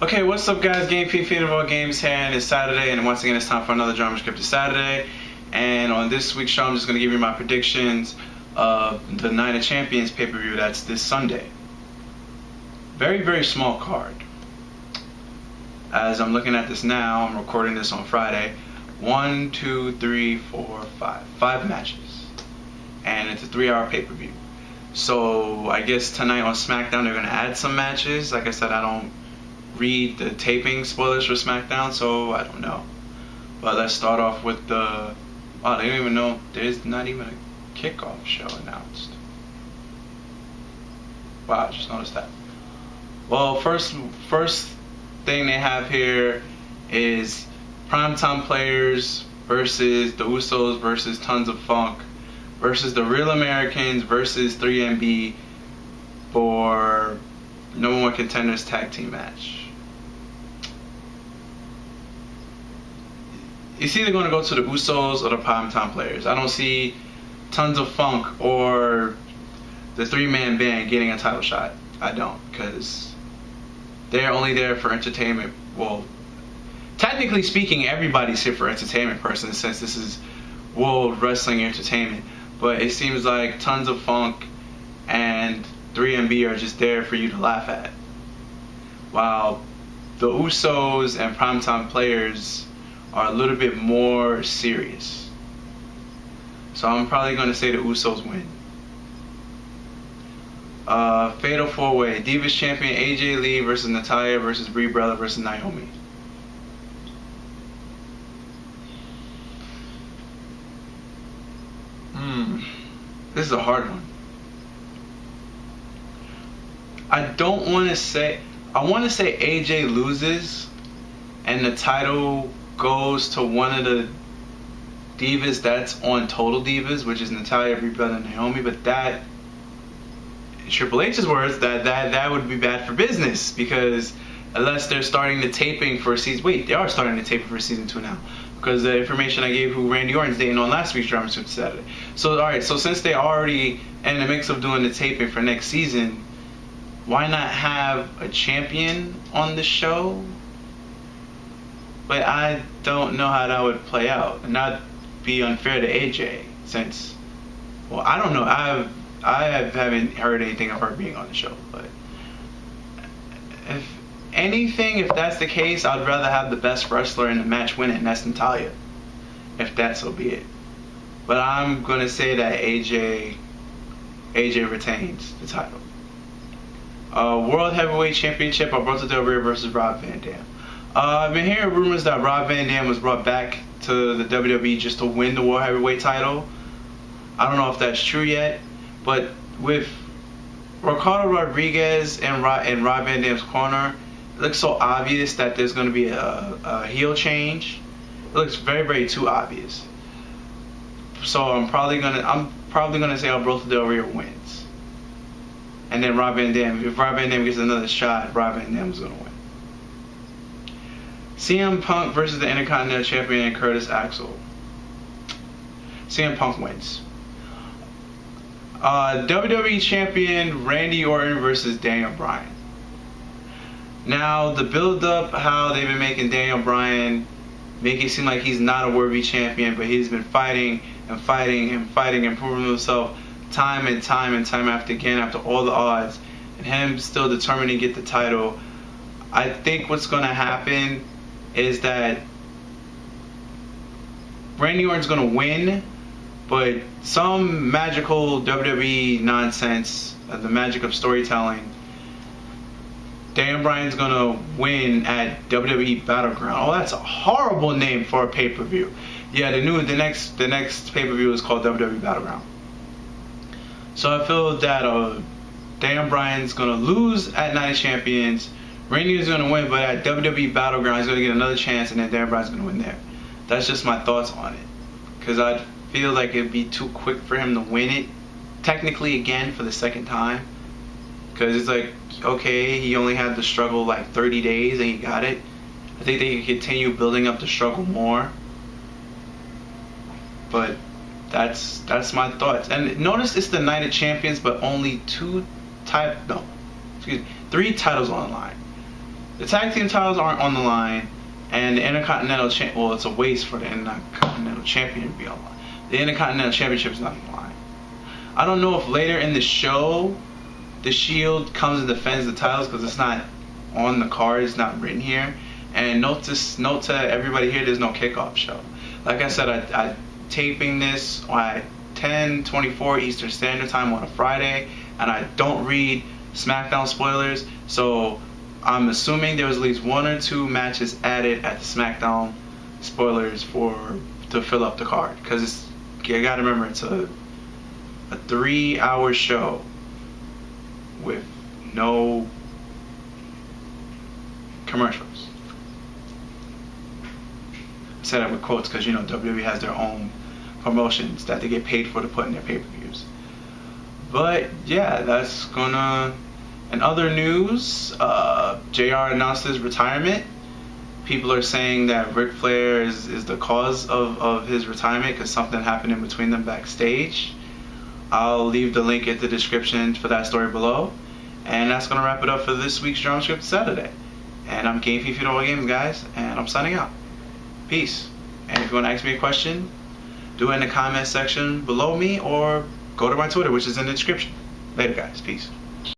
Okay, what's up guys? Game Feed of all games here, and it's Saturday, and once again it's time for another Drama Scripted Saturday. And on this week's show I'm just going to give you my predictions of the Night of Champions pay-per-view that's this Sunday. Very, very small card. As I'm looking at this now, I'm recording this on Friday. 1, 2, 3, 4, 5. 5 matches. And it's a 3-hour pay-per-view. So I guess tonight on SmackDown they're going to add some matches. Like I said, I don't read the taping spoilers for SmackDown, so I don't know. But let's start off with the... Wow, they don't even know. There's not even a kickoff show announced. Wow, I just noticed that. Well, first thing they have here is Primetime Players versus the Usos versus Tons of Funk versus the Real Americans versus 3MB for #1 Contenders Tag Team match. It's either going to go to the Usos or the Primetime Players. I don't see Tons of Funk or the 3-man band getting a title shot. I don't, because they're only there for entertainment. Well, technically speaking, everybody's here for entertainment purposes since this is World Wrestling Entertainment. But it seems like Tons of Funk and 3MB are just there for you to laugh at, while the Usos and Primetime Players are a little bit more serious. So I'm probably going to say the Usos win. Fatal 4-Way. Divas Champion AJ Lee versus Natalya versus Brie Bella versus Naomi. This is a hard one. I don't want to say... I want to say AJ loses and the title goes to one of the divas that's on Total Divas, which is Natalya, Brie Bella, and Naomi. But that, in Triple H's words, that would be bad for business, because unless they're starting the taping for season... Wait, they are starting the taping for season 2 now, because the information I gave who Randy Orton's dating on last week's Drama Scripted Saturday. So alright, so since they're already in the mix of doing the taping for next season, why not have a champion on the show? But I don't know how that would play out, and not be unfair to AJ, since, well, I don't know. I haven't heard anything of her being on the show. But if anything, if that's the case, I'd rather have the best wrestler in the match win it, and that's Natalya. If that so be it. But I'm gonna say that AJ retains the title. World Heavyweight Championship, Alberto Del Rio versus Rob Van Dam. I've been hearing rumors that Rob Van Dam was brought back to the WWE just to win the World Heavyweight title. I don't know if that's true yet, but with Ricardo Rodriguez and Rob Van Dam's corner, it looks so obvious that there's going to be a heel change. It looks very, very too obvious. So I'm probably gonna say Alberto Del Rio wins, and then Rob Van Dam. If Rob Van Dam gets another shot, Rob Van Dam is gonna win. CM Punk versus the Intercontinental Champion Curtis Axel. CM Punk wins. WWE Champion Randy Orton versus Daniel Bryan. Now the build-up, how they've been making Daniel Bryan make it seem like he's not a worthy champion, but he's been fighting and fighting and fighting and proving himself time and time after again, after all the odds, and him still determined to get the title. I think what's going to happen is that Randy Orton's going to win, but some magical WWE nonsense, the magic of storytelling, Daniel Bryan's going to win at WWE Battleground. Oh, that's a horrible name for a pay-per-view. Yeah, the next pay-per-view is called WWE Battleground. So I feel that Daniel Bryan's going to lose at Night of Champions. Randy is going to win, but at WWE Battleground he's going to get another chance, and then Daniel Bryan's going to win there. That's just my thoughts on it, because I feel like it'd be too quick for him to win it, technically again for the second time, because it's like, okay, he only had to struggle like 30 days and he got it. I think they can continue building up the struggle more, but that's my thoughts. And notice it's the Night of Champions, but only 3 titles on the line. The tag team titles aren't on the line, and the Intercontinental well, it's a waste for the Intercontinental Champion to be on the line. The Intercontinental Championship is not on the line. I don't know if later in the show the Shield comes and defends the titles, because it's not on the card, it's not written here. And note to everybody here, there's no kickoff show. Like I said, I taping this at 10:24 Eastern Standard Time on a Friday, and I don't read SmackDown spoilers, so I'm assuming there was at least 1 or 2 matches added at the SmackDown spoilers to fill up the card, because you gotta remember, it's a 3-hour show with no commercials. I said that with quotes because, you know, WWE has their own promotions that they get paid for to put in their pay-per-views. But yeah, that's gonna. In other news, JR announced his retirement. People are saying that Ric Flair is the cause of his retirement because something happened in between them backstage. I'll leave the link in the description for that story below. And that's going to wrap it up for this week's Drama Script Saturday. And I'm Game Feed All Games, guys, and I'm signing out. Peace. And if you want to ask me a question, do it in the comment section below me or go to my Twitter, which is in the description. Later, guys. Peace.